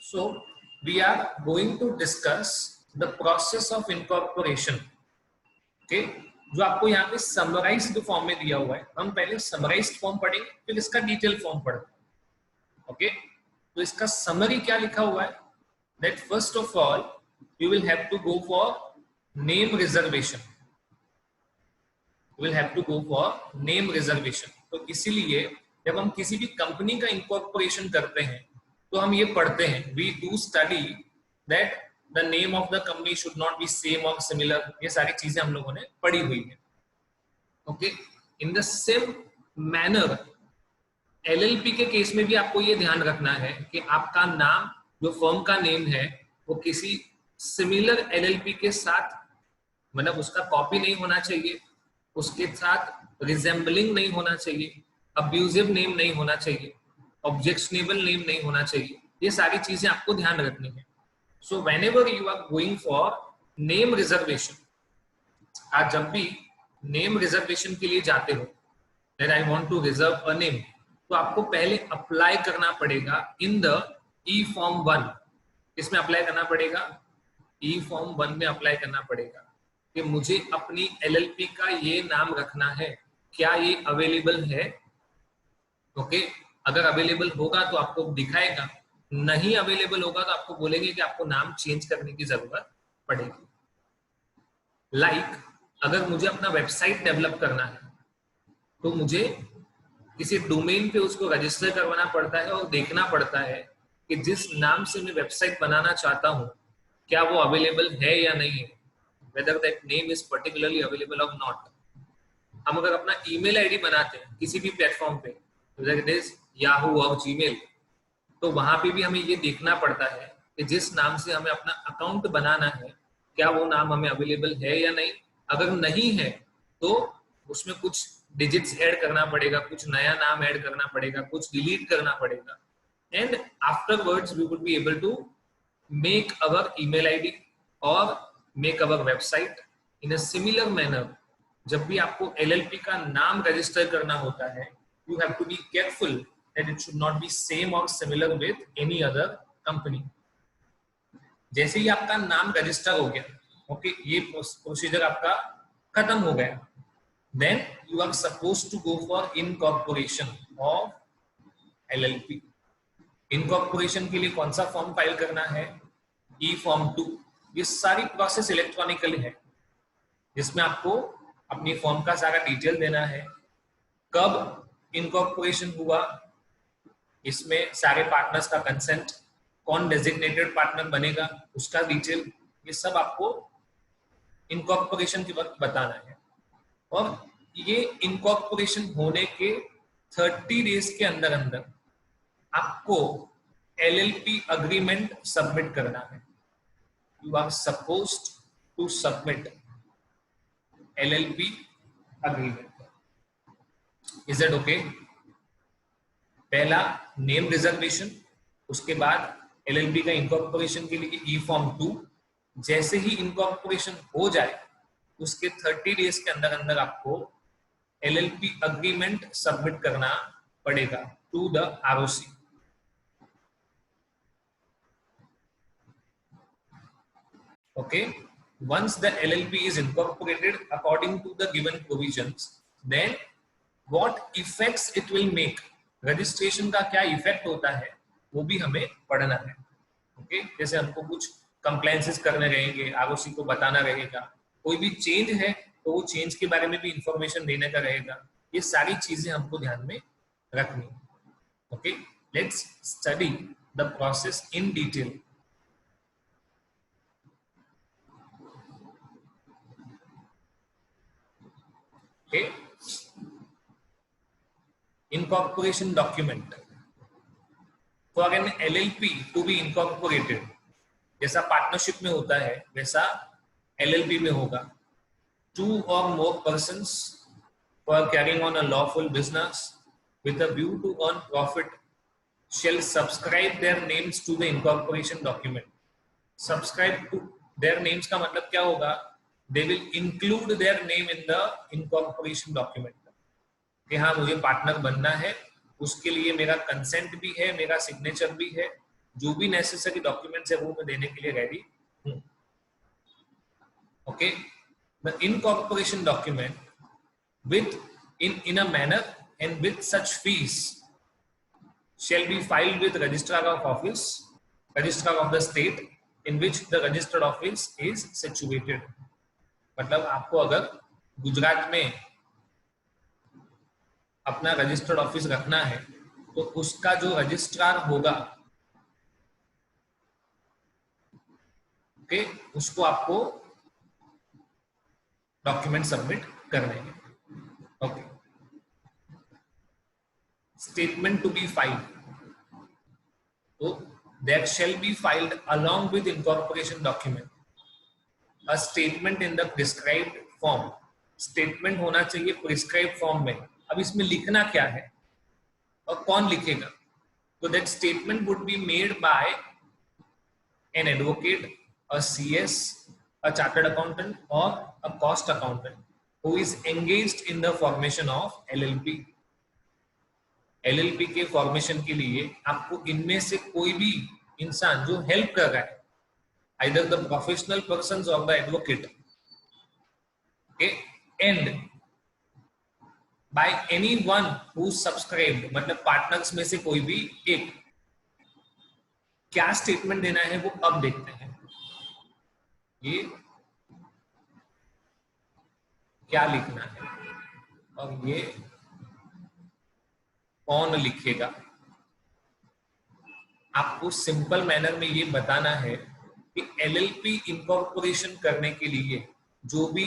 So we are going to discuss the process of incorporation. Okay, जो आपको यहाँ पे समराइज्ड फॉर्म में दिया हुआ है, हम पहले समराइज्ड फॉर्म पढ़ेंगे, फिर इसका डिटेल फॉर्म पढ़ेंगे. ओके, तो इसका समरी क्या लिखा हुआ है? That first of all you will have to go for name reservation. You will have to go for name reservation. तो इसीलिए जब हम किसी भी कंपनी का इंकॉर्पोरेशन करते हैं तो हम ये पढ़ते हैं, we do study that the name of the company should not be same or similar. ये सारी चीजें हम लोगों ने पढ़ी हुई है. Okay, in the same manner LLP के केस में भी आपको ये ध्यान रखना है कि आपका नाम, जो फर्म का नेम है, वो किसी सिमिलर एलएलपी के साथ, मतलब उसका कॉपी नहीं होना चाहिए, उसके साथ रिजेंबलिंग नहीं होना चाहिए, अब्यूजिव नेम नहीं होना चाहिए, ऑब्जेक्शनेबल नेम नहीं होना चाहिए. ये सारी चीजें आपको ध्यान रखनी है. So whenever you are going for name reservation, आज जब भी नेम रिजर्वेशन के लिए जाते हो, that I want to reserve a name, तो आपको पहले अप्लाई करना पड़ेगा इन द ई फॉर्म 1. इसमें अप्लाई करना पड़ेगा, ई फॉर्म 1 में अप्लाई करना पड़ेगा कि मुझे अपनी एलएलपी का ये नाम रखना है, क्या ये अवेलेबल है? ओके, अगर अवेलेबल होगा तो आपको दिखाएगा, नहीं अवेलेबल होगा तो आपको बोलेंगे कि आपको नाम चेंज करने की जरूरत पड़ेगी. लाइक अगर मुझे अपना वेबसाइट डेवलप करना है तो मुझे किसी डोमेन पे उसको रजिस्टर करवाना पड़ता है और देखना पड़ता है कि जिस नाम से मैं वेबसाइट बनाना चाहता हूं क्या वो अवेलेबल है या नहीं है, whether that name is particularly available or not. हम अगर अपना ईमेल आईडी बनाते हैं किसी भी प्लेटफॉर्म पे, whether it is Yahoo और Gmail, तो वहां पे भी हमें ये देखना पड़ता है कि जिस नाम से हमें अपना अकाउंट बनाना है क्या वो नाम हमें अवेलेबल है या नहीं. अगर नहीं है तो उसमें कुछ डिजिट्स ऐड करना पड़ेगा, कुछ नया नाम ऐड करना पड़ेगा, कुछ डिलीट करना पड़ेगा, and afterwards we would be able to make our email ID और make our website in a similar manner. जब भी आपको एलएलपी का नाम रजिस्टर करना होता है, you have to be careful that it should not be same or similar with any other company. जैसे ही आपका नाम रजिस्टर हो गया, ओके, ये प्रोसीजर आपका खत्म हो गया, then you are supposed to go for incorporation of LLP. Incorporation के लिए कौन सा फॉर्म फाइल करना है? ई फॉर्म 2. ये सारी प्रोसेस इलेक्ट्रॉनिकली है, जिसमें आपको अपनी फॉर्म का सारा डिटेल देना है, कब इनकॉर्पोरेशन हुआ, इसमें सारे पार्टनर्स का कंसेंट, कौन डेजिग्नेटेड पार्टनर बनेगा उसका डिटेल, ये सब आपको इनकॉर्पोरेशन के वक्त बताना है. और ये इनकॉर्पोरेशन होने के 30 डेज के अंदर अंदर आपको एलएलपी अग्रीमेंट सबमिट करना है. You are supposed to submit LLP agreement. Is it okay? पहला नेम रिजर्वेशन, उसके बाद एलएलपी का इनकॉर्पोरेशन के लिए ई फॉर्म 2. जैसे ही इनकॉर्पोरेशन हो जाए उसके 30 डेज के अंदर अंदर आपको एलएलपी अग्रीमेंट सबमिट करना पड़ेगा to the ROC. Okay, once the LLP is incorporated according to the given provisions, then what effects it will make, registration का क्या इफेक्ट होता है वो भी हमें पढ़ना है. ओके, जैसे हमको कुछ कंप्लायंसेस करने रहेंगे, आरओसी को बताना रहेगा, कोई भी चेंज है तो वो चेंज के बारे में भी इंफॉर्मेशन देने का रहेगा. ये सारी चीजें हमको ध्यान में रखनी. Okay, let's study the process in detail. Okay, incorporation document for an LLP to be incorporated. जैसा पार्टनरशिप में होता है वैसा LLP में होगा. 2 or more persons who are carrying on a lawful business with a view to earn profit shall subscribe their names to the incorporation document. Subscribe to their names का मतलब क्या होगा? They will include their name in the incorporation document. कि हाँ मुझे partner बनना है, उसके लिए मेरा कंसेंट भी है, मेरा सिग्नेचर भी है, जो भी नेसेसरी डॉक्यूमेंट्स है वो मैं देने के लिए रेडी हूँ. Okay, the incorporation document with in a manner and with such fees shall be filed with registrar of office, registrar of the state in which the registered office is situated. मतलब आपको अगर गुजरात में अपना registered office रखना है तो उसका जो रजिस्ट्रार होगा, ओके, उसको आपको डॉक्यूमेंट सबमिट करने हैं. Okay, statement to be filed, so that shall be filed along with incorporation document a statement in the prescribed form. statement होना चाहिए prescribed form में. अब इसमें लिखना क्या है और कौन लिखेगा? तो that statement would be made by an advocate, a CS, a chartered accountant or a cost accountant who is engaged in the formation of LLP. LLP के फॉर्मेशन के लिए आपको इनमें से कोई भी इंसान जो हेल्प कर रहा है, either the professional persons or the advocate, okay, and by anyone who subscribed, मतलब पार्टनर्स में से कोई भी एक, क्या स्टेटमेंट देना है वो अब देखते हैं. ये क्या लिखना है और ये कौन लिखेगा? आपको सिंपल मैनर में ये बताना है कि एलएलपी इनकॉर्पोरेशन करने के लिए जो भी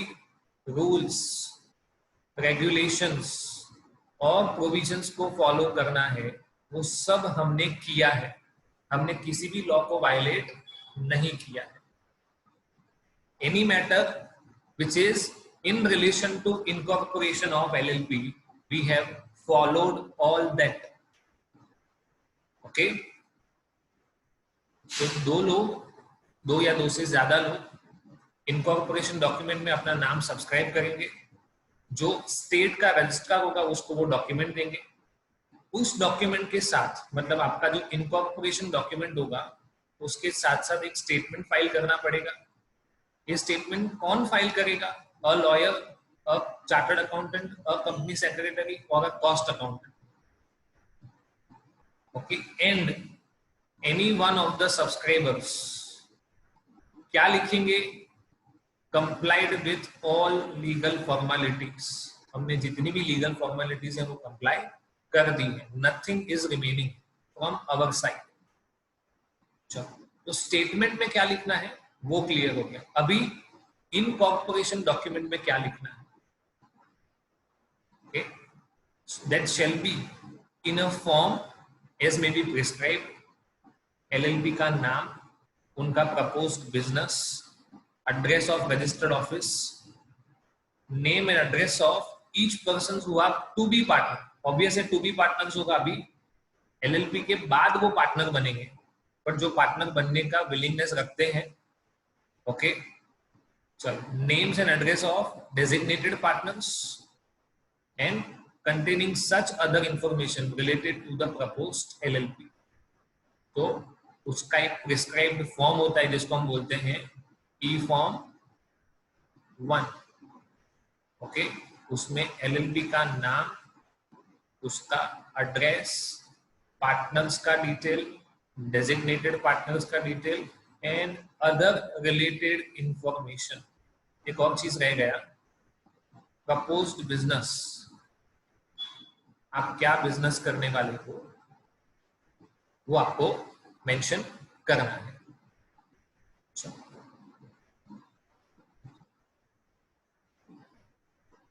रूल्स, रेगुलेशंस और प्रोविजंस को फॉलो करना है वो सब हमने किया है. हमने किसी भी लॉ को वायलेट नहीं किया है. Any matter which is in relation to incorporation of LLP, we have followed all that. Okay, तो दो लोग, दो या दो से ज्यादा लोग इनकॉर्पोरेशन डॉक्यूमेंट में अपना नाम सब्सक्राइब करेंगे. जो स्टेट का रजिस्ट्रार होगा उसको वो डॉक्यूमेंट देंगे. उस डॉक्यूमेंट के साथ, मतलब आपका जो इनकॉर्पोरेशन डॉक्यूमेंट होगा उसके साथ साथ एक स्टेटमेंट फाइल करना पड़ेगा. ये स्टेटमेंट कौन फाइल करेगा? A lawyer, a chartered accountant, a company secretary और a cost accountant. Okay, and any one of the subscribers क्या लिखेंगे? Complied with all legal formalities. हमने जितनी भी लीगल फॉर्मेलिटीज है वो कंप्लाई कर दी है. Nothing is remaining from our side. चलो, तो स्टेटमेंट में क्या लिखना है वो क्लियर हो गया. अभी इनकॉर्पोरेशन डॉक्यूमेंट में क्या लिखना है? okay, that shall be in a form as may be prescribed. LLP का नाम, उनका proposed business, address of registered office, name and address of each persons who are to be partner. Obvious है to be partners होगा. अभी LLP के बाद वो partner बनेंगे, पर जो पार्टनर बनने का विलिंगनेस रखते हैं. ओके, चलो, names and address of designated partners and containing such other information related to the proposed LLP. तो उसका एक प्रिस्क्राइब्ड फॉर्म होता है जिसको हम बोलते हैं ई फॉर्म 1. ओके, उसमें LLP का नाम, उसका एड्रेस, पार्टनर्स का डिटेल, डेजिग्नेटेड पार्टनर्स का detail and other related information. एक और चीज रह गया, प्रपोज्ड बिजनेस. आप क्या बिजनेस करने वाले हो वो आपको मेंशन करना है.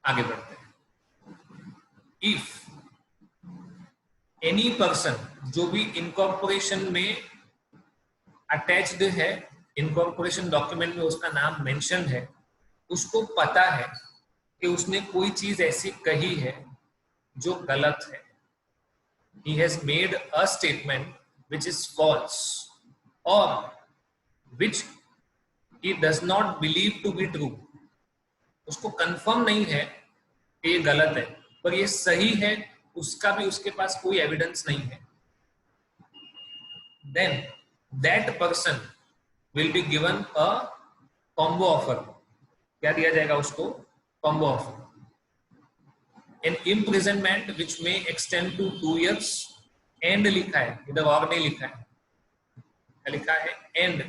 आगे बढ़ते हैं. इफ एनी पर्सन, जो भी इनकॉर्पोरेशन में अटैच्ड है, इनकॉर्पोरेशन डॉक्यूमेंट में उसका नाम मेंशन है, उसको पता है कि उसने कोई चीज ऐसी कही है जो गलत है. He has made a statement which is false or which he does not believe to be true. उसको कंफर्म नहीं है कि ये गलत है, पर ये सही है, उसका भी उसके पास कोई एविडेंस नहीं है. Then that person will be given a combo offer. क्या दिया जाएगा उसको? combo offer. An imprisonment which may extend to 2 years and लिखा है, इधर और नहीं लिखा है, लिखा है and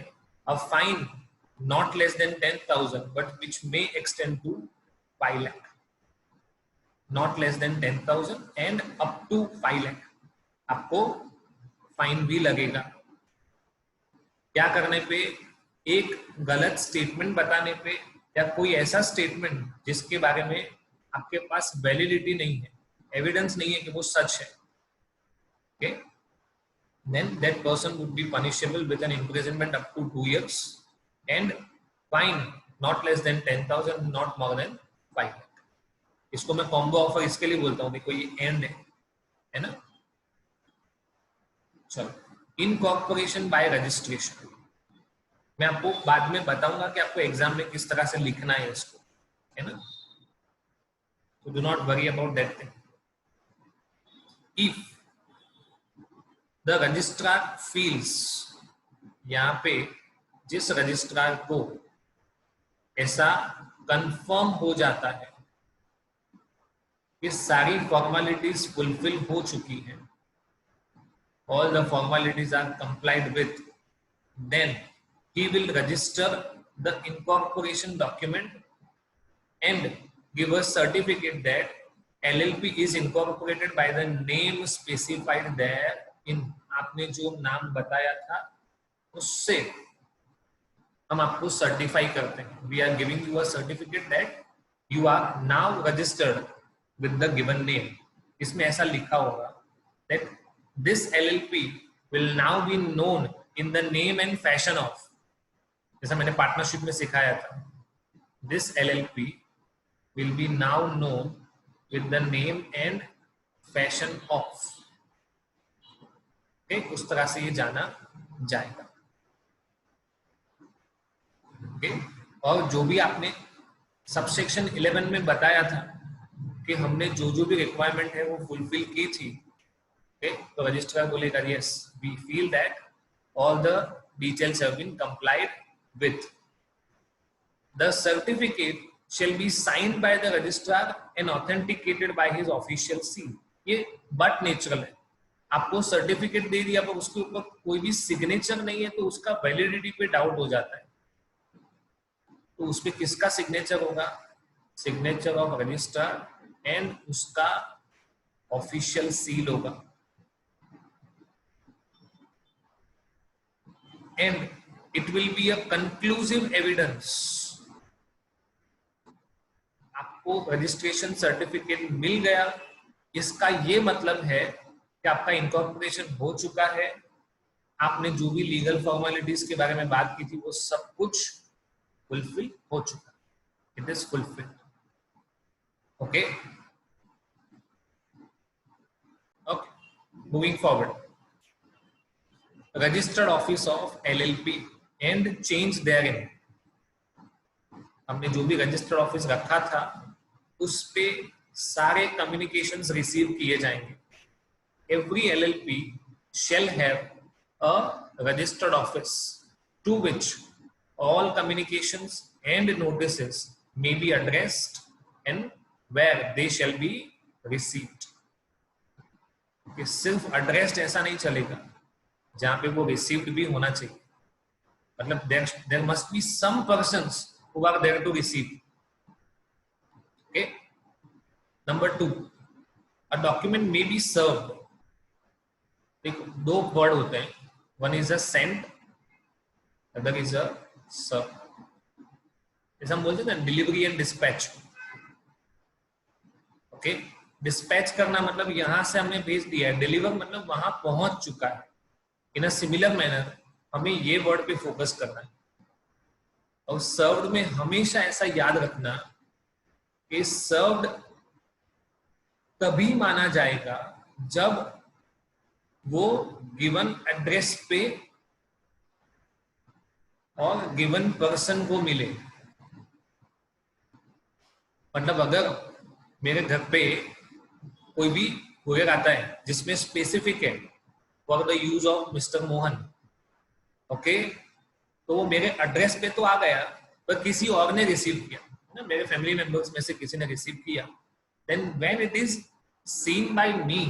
a fine not less than 10,000 but which may extend to 5 lakh. Not less than 10,000 and up to 5 lakh आपको फाइन भी लगेगा. क्या करने पे? एक गलत स्टेटमेंट बताने पे या कोई ऐसा स्टेटमेंट जिसके बारे में आपके पास वैलिडिटी नहीं है, एविडेंस नहीं है कि वो सच है. okay? Then that person would be punishable with an imprisonment up to 2 years and fine not less than 10,000, not more than 5 lakh. इसको मैं कॉम्बो ऑफर इसके लिए बोलता हूँ, देखो ये एंड है ना. चलो, इनकॉर्पोरेशन बाय रजिस्ट्रेशन मैं आपको बाद में बताऊंगा कि आपको एग्जाम में किस तरह से लिखना है इसको, है ना. So do not worry about that thing. If the registrar feels, यहाँ पे जिस रजिस्ट्रार को ऐसा कंफर्म हो जाता है कि सारी फॉर्मेलिटीज फुलफिल हो चुकी है, all the formalities are complied with, then he will register the incorporation document and give a certificate that LLP is incorporated by the name specified there in. आपने जो नाम बताया था उससे हम आपको सर्टिफाई करते हैं. We are giving you a certificate that you are now registered with the given name. इसमें ऐसा लिखा होगा that this LLP will now be known in the name and fashion of, जैसा मैंने पार्टनरशिप में सिखाया था, this LLP will be now known with the name and fashion of. okay? उस तरह से ये जाना जाएगा. okay? और जो भी आपने सबसेक्शन 11 में बताया था कि हमने जो जो भी रिक्वायरमेंट है वो फुलफिल की थी, okay? तो रजिस्ट्रार बोलेगा yes, we feel that all the details have been complied with. The certificate shall be signed by the registrar and authenticated by his official seal. ये बट नेचुरल है. आपको certificate दे दिया पर उसके ऊपर कोई भी सिग्नेचर नहीं है तो उसका वैलिडिटी पे डाउट हो जाता है. तो उसपे किसका सिग्नेचर होगा? सिग्नेचर ऑफ रजिस्ट्रार एंड उसका ऑफिशियल सील होगा. And it will be a conclusive evidence. आपको रजिस्ट्रेशन सर्टिफिकेट मिल गया, इसका ये मतलब है कि आपका इनकॉर्पोरेशन हो चुका है. आपने जो भी लीगल फॉर्मेलिटीज के बारे में बात की थी वो सब कुछ फुलफिल हो चुका. It is fulfilled. Okay okay, moving forward. Registered office of LLP and change therein. हमने जो भी रजिस्टर्ड ऑफिस रखा था उस पे सारे कम्युनिकेशंस रिसीव किए जाएंगे. Every LLP shall have a registered office to which all communications and notices may be addressed and where they shall be received. कि सिर्फ addressed ऐसा नहीं चलेगा, जहां पे वो received भी होना चाहिए. मतलब there must be some persons who are there to receive. Okay. Number 2, a document may be served. देखो, दो वर्ड होते हैं, one is a sent, other is a serve. जैसे हम बोलते हैं ना delivery and dispatch. Okay, dispatch करना मतलब यहां से हमने भेज दिया है, डिलीवर मतलब वहां पहुंच चुका है. इन अ सिमिलर मैनर हमें ये वर्ड पे फोकस करना है. और सर्व्ड में हमेशा ऐसा याद रखना कि सर्व्ड तभी माना जाएगा जब वो गिवन एड्रेस पे और गिवन पर्सन को मिले. मतलब अगर मेरे घर पे कोई भी कुरियर आता है जिसमें स्पेसिफिक है for the use of mister Mohan, okay, तो वो मेरे एड्रेस पे तो आ गया, पर किसी और ने रिसीव किया ना, मेरे फैमिली मेंबर्स में से किसी ने रिसीव किया, then when it is seen by me,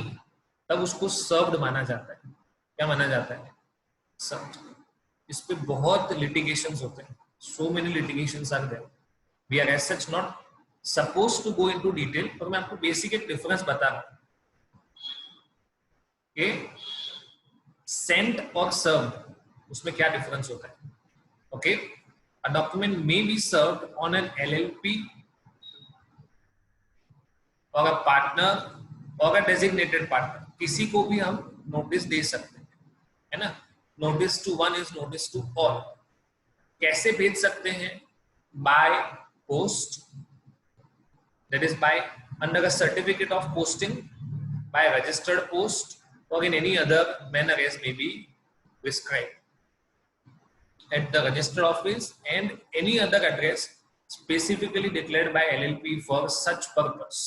तब उसको सर्व्ड माना जाता है। क्या माना जाता है? सर्व्ड। इस पे बहुत लिटिगेशंस होते हैं, so many litigations are there, we are as such not suppose to go into detail, पर मैं आपको बेसिक एक डिफरेंस बता रहा हूँ कि सेंट और सर्व्ड उसमें क्या डिफरेंस होता है। Okay, a document may be served on an LLP or a partner or a designated partner, किसी को भी हम नोटिस दे सकते हैं, है ना। Notice to one is notice to all. कैसे भेज सकते हैं? By post, that is by under a certificate of posting, by registered post, or in any other manner as may be prescribed at the registered office and any other address specifically declared by LLP for such purpose।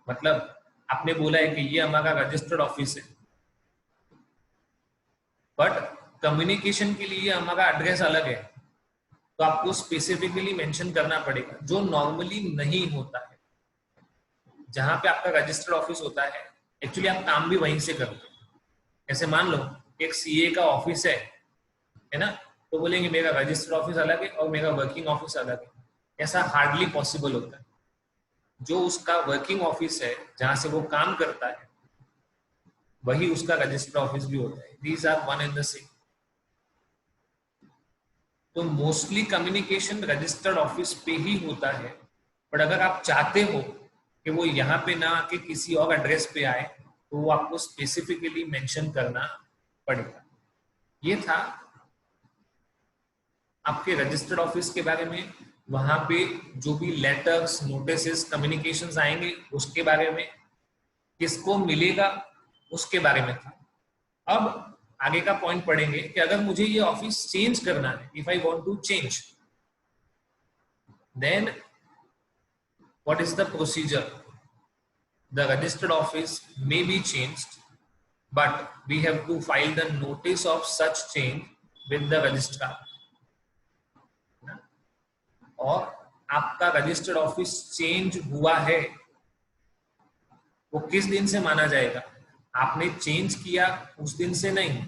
मतलब आपने बोला है कि ये हमारा registered office है, but communication के लिए हमारा एड्रेस अलग है, तो आपको स्पेसिफिकली मेंशन करना पड़ेगा, जो नॉर्मली नहीं होता है। जहां पे आपका रजिस्टर्ड ऑफिस होता है, एक्चुअली आप काम भी वहीं से करते हैं। ऐसे मान लो एक सीए का ऑफिस है ना, तो बोलेंगे मेरा रजिस्टर्ड ऑफिस अलग है और मेरा वर्किंग ऑफिस अलग है। ऐसा हार्डली पॉसिबल होता है। जो उसका वर्किंग ऑफिस है, जहां से वो काम करता है, वही उसका रजिस्टर्ड ऑफिस भी होता है। These are one and the same. तो मोस्टली कम्युनिकेशन रजिस्टर्ड ऑफिस पे ही होता है, बट अगर आप चाहते हो कि वो यहाँ पे ना आके किसी और एड्रेस पे आए, तो वो आपको स्पेसिफिकली मेंशन करना पड़ेगा। ये था आपके रजिस्टर्ड ऑफिस के बारे में। वहां पे जो भी लेटर्स, नोटिस, कम्युनिकेशंस आएंगे उसके बारे में, किसको मिलेगा उसके बारे में था। अब आगे का पॉइंट पढ़ेंगे कि अगर मुझे ये ऑफिस चेंज करना है, if I want to change, then what is the procedure. The registered office may be changed, but we have to file the notice of such change with the registrar। और आपका registered office change हुआ है, वो किस दिन से माना जाएगा? आपने चेंज किया उस दिन से नहीं,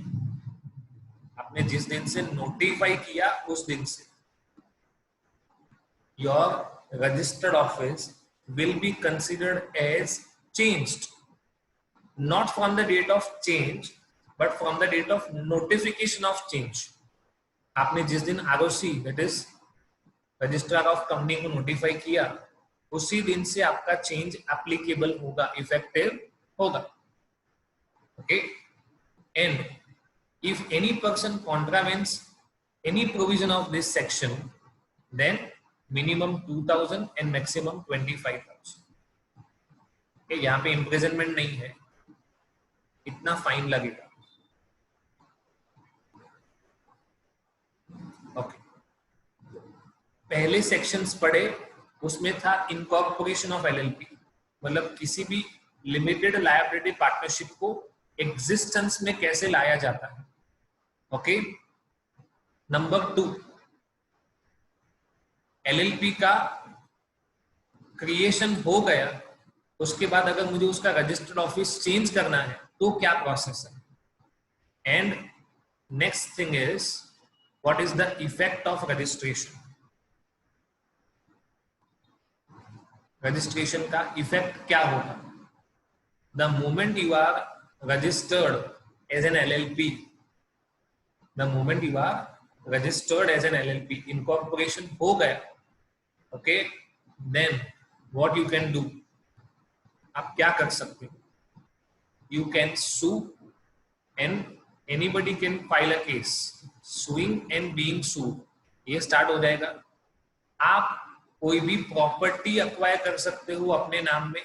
आपने जिस दिन से नोटिफाई किया उस दिन से। Your registered office will be considered as changed, not from the date of change but from the date of notification of change. आपने जिस दिन ROC, that is registrar of company को नोटिफाई किया, उसी दिन से आपका चेंज एप्लीकेबल होगा, इफेक्टिव होगा। Okay, and if any person contravenes any provision of this section, then minimum 2000 and maximum 25,000। यहाँ पे इम्प्रिजनमेंट नहीं है, इतना फाइन लगेगा। ओके, पहले सेक्शंस पढ़े, उसमें था इनकॉर्पोरेशन ऑफ एलएलपी, मतलब किसी भी लिमिटेड लायबिलिटी पार्टनरशिप को एग्जिस्टेंस में कैसे लाया जाता है। ओके, नंबर 2, एलएलपी का क्रिएशन हो गया, उसके बाद अगर मुझे उसका रजिस्टर्ड ऑफिस चेंज करना है तो क्या प्रोसेस है। And next thing is what is the effect of registration. Registration का इफेक्ट क्या होगा? The moment you are registered as an LLP, the moment you are registered as an LLP, incorporation हो गया, okay, then what you can do, आप क्या कर सकते हो? You can sue and anybody can file a case. Suing and being sued, ये start हो जाएगा। आप कोई भी प्रॉपर्टी अक्वायर कर सकते हो अपने नाम में,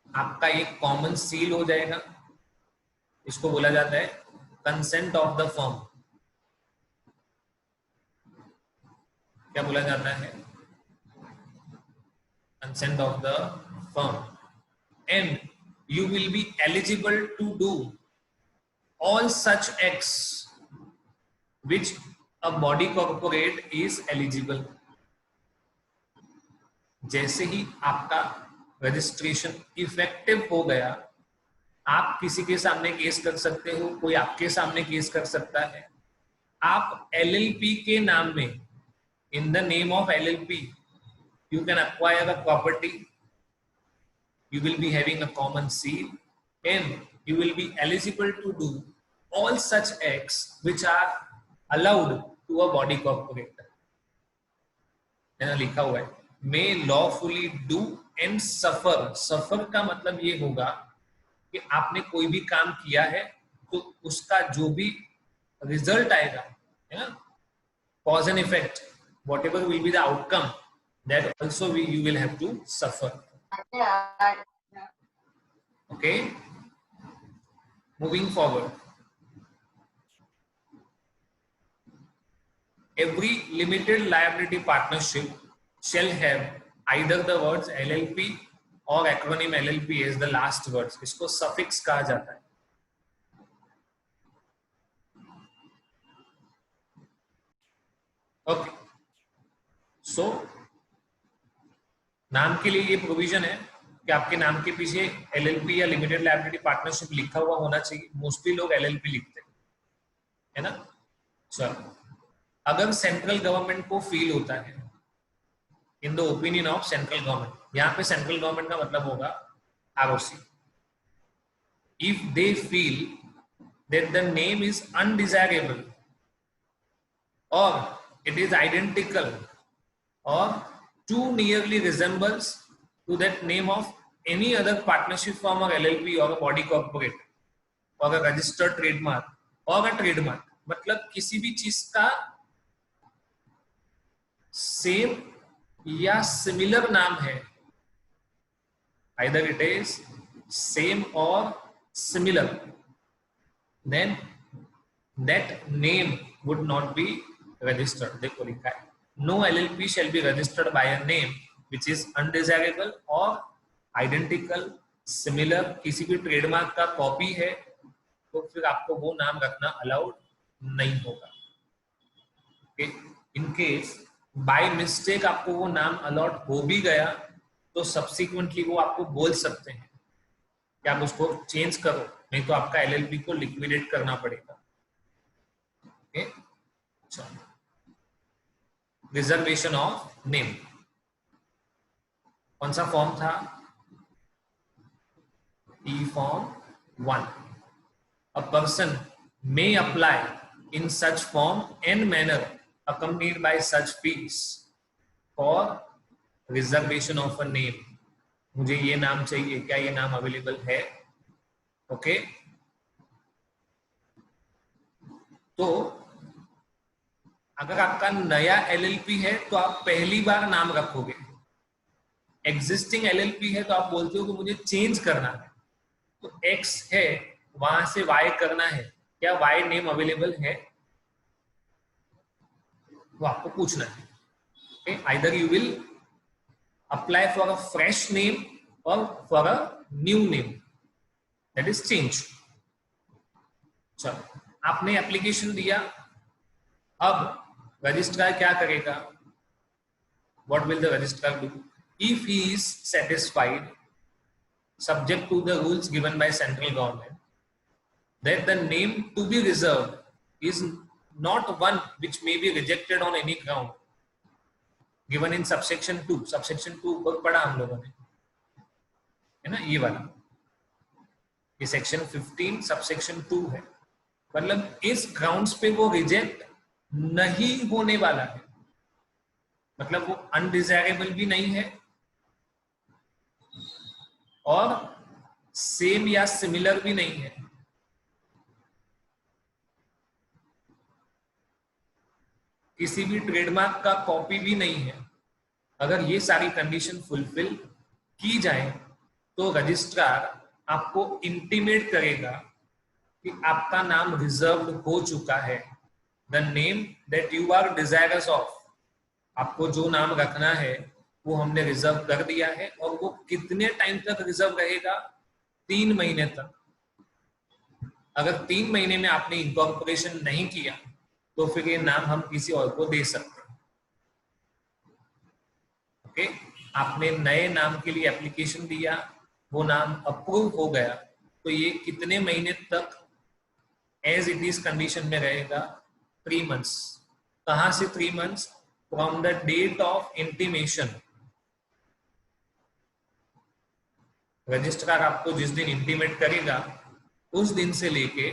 आपका एक कॉमन सील हो जाएगा, इसको बोला जाता है कंसेंट ऑफ द फर्म। क्या बोला जाता है? Consent of the firm. And you will be eligible to do all such acts which a body corporate is eligible. जैसे ही आपका रजिस्ट्रेशन इफेक्टिव हो गया, आप किसी के सामने केस कर सकते हो, कोई आपके सामने केस कर सकता है। आप LLP के नाम में, in the name of LLP, you can acquire a property, you will be having a common seal, and you will be eligible to do all such acts which are allowed to a body corporate. है ना, लिखा हुआ है may lawfully do and suffer. suffer का मतलब ये होगा कि आपने कोई भी काम किया है तो उसका जो भी रिजल्ट आएगा, है ना, cause and effect, whatever will be the outcome, that also you will have to suffer. Okay, moving forward. Every limited liability partnership shall have either the words LLP or acronym LLP as the last words. इसको suffix कहा जाता है. Okay. So नाम के लिए ये provision है कि आपके नाम के पीछे LLP या लिमिटेड लायबिलिटी पार्टनरशिप लिखा हुआ होना चाहिए. मोस्टली लोग LLP लिखते हैं, है ना. चलो, अगर सेंट्रल गवर्नमेंट को फील होता है, in the opinion of central government, यहाँ पे सेंट्रल गवर्नमेंट का मतलब होगा ROC, if they feel that the name is undesirable और it is identical or too nearly resembles to that name of any other partnership firm or LLP or a body corporate or a registered trademark or a trademark, मतलब किसी भी चीज का same या similar नाम है, either it is same or similar, then that name would not be registered. देखो लिखा है, no LLP shall be registered by a name which is undesirable or identical, similar. किसी भी ट्रेडमार्क का कॉपी है तो फिर आपको वो नाम रखना अलाउड नहीं होगा. इन केस बाय मिस्टेक आपको वो नाम अलॉट हो भी गया तो सब्सिक्वेंटली वो आपको बोल सकते हैं कि आप उसको चेंज करो, नहीं तो आपका LLP को लिक्विडेट करना पड़ेगा. चलो, रिजर्वेशन ऑफ नेम कौन सा फॉर्म था? E form 1. A person may apply in such form and manner accompanied by such fees for reservation of a name. मुझे ये नाम चाहिए, क्या ये नाम अवेलेबल है? ओके, तो अगर आपका नया LLP है तो आप पहली बार नाम रखोगे. एग्जिस्टिंग LLP है तो आप बोलते हो कि मुझे चेंज करना है, तो X है वहां से Y करना है, क्या Y नेम अवेलेबल है? वो आपको पूछना है. okay? Either you will apply for a fresh name or for a new name, that is change. चलो, आपने एप्लीकेशन दिया, अब रजिस्ट्रार क्या करेगा? What will the registrar do? If he is satisfied, subject to the rules given by central government, that the name to be reserved is not one which may be rejected on any ground given in subsection 2. subsection 2 ऊपर पढ़ा हम लोगों ने, है ना, ये वाला, ये सेक्शन 15 सबसेक्शन 2 है. मतलब इस ग्राउंड्स पे वो रिजेक्ट नहीं होने वाला है, मतलब वो अनडिजायरेबल भी नहीं है और सेम या सिमिलर भी नहीं है. किसी भी ट्रेडमार्क का कॉपी भी नहीं है. अगर ये सारी कंडीशन फुलफिल की जाए तो रजिस्ट्रार आपको इंटीमेट करेगा कि आपका नाम रिजर्व्ड हो चुका है. The name that you are desirous of, आपको जो नाम रखना है वो हमने रिजर्व कर दिया है. और वो कितने टाइम तक रिजर्व रहेगा? 3 महीने तक. अगर 3 महीने में आपने इनकॉर्पोरेशन नहीं किया तो फिर ये नाम हम किसी और को दे सकते हैं। ओके, आपने नए नाम के लिए एप्लीकेशन दिया, वो नाम अप्रूव हो गया, तो ये कितने महीने तक एज इट इज कंडीशन में रहेगा? 3 मंथ्स। कहां से 3 months? From the date of intimation. Registrar आपको जिस दिन इंटीमेट करेगा उस दिन से लेके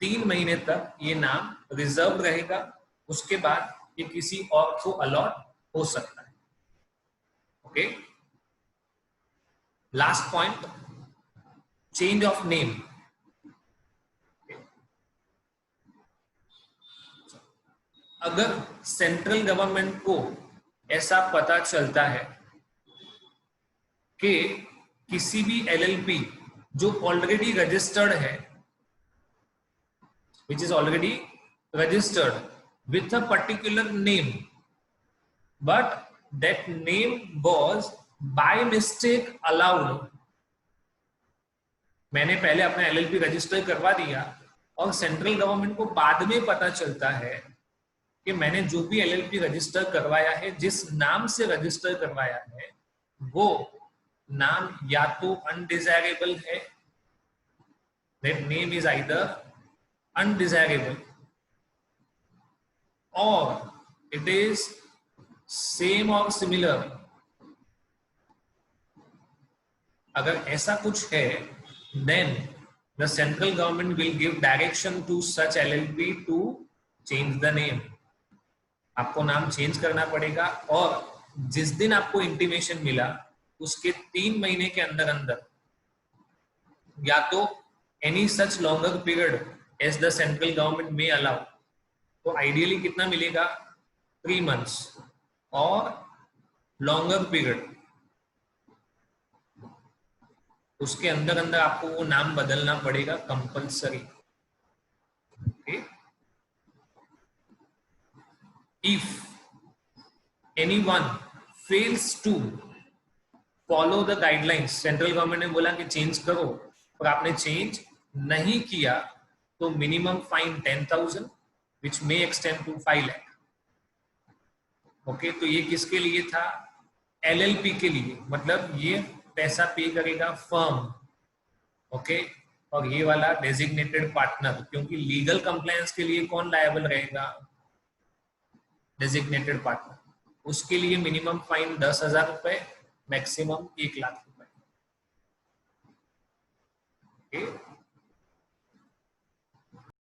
3 महीने तक ये नाम रिजर्व रहेगा, उसके बाद ये किसी और को अलॉट हो सकता है। Okay, last point, change of name. अगर सेंट्रल गवर्नमेंट को ऐसा पता चलता है कि किसी भी एलएलपी जो ऑलरेडी रजिस्टर्ड है, which is already registered with a particular name, but that name was by mistake allowed, मैंने पहले अपना एलएलपी रजिस्टर करवा दिया और सेंट्रल गवर्नमेंट को बाद में पता चलता है कि मैंने जो भी एलएलपी रजिस्टर करवाया है, जिस नाम से रजिस्टर करवाया है, वो नाम या तो अनडिजायरेबल है, that name is either undesirable, or it is same or similar. अगर ऐसा कुछ है, then the central government will give direction to such LLP to change the name. आपको नाम चेंज करना पड़ेगा और जिस दिन आपको इंटीमेशन मिला उसके 3 महीने के अंदर अंदर या तो any such longer period as the central government में अलाउ, तो आइडियली कितना मिलेगा? 3 मंथ्स, और लॉन्गर पीरियड उसके अंदर अंदर आपको वो नाम बदलना पड़ेगा compulsory. Okay, if anyone fails to follow the guidelines, central government ने बोला कि चेंज करो और आपने चेंज नहीं किया तो minimum fine 10,000 which may extend to 5 lakh. Okay, तो ये किसके लिए था? एलएलपी के लिए, मतलब ये पैसा पे करेगा फर्म। ओके, और ये वाला डेजिग्नेटेड पार्टनर, क्योंकि लीगल कंप्लायंस के लिए कौन लायबल रहेगा? Designated partner. उसके लिए मिनिमम फाइन 10,000 रुपए, मैक्सिमम 1 लाख रुपए। ओके,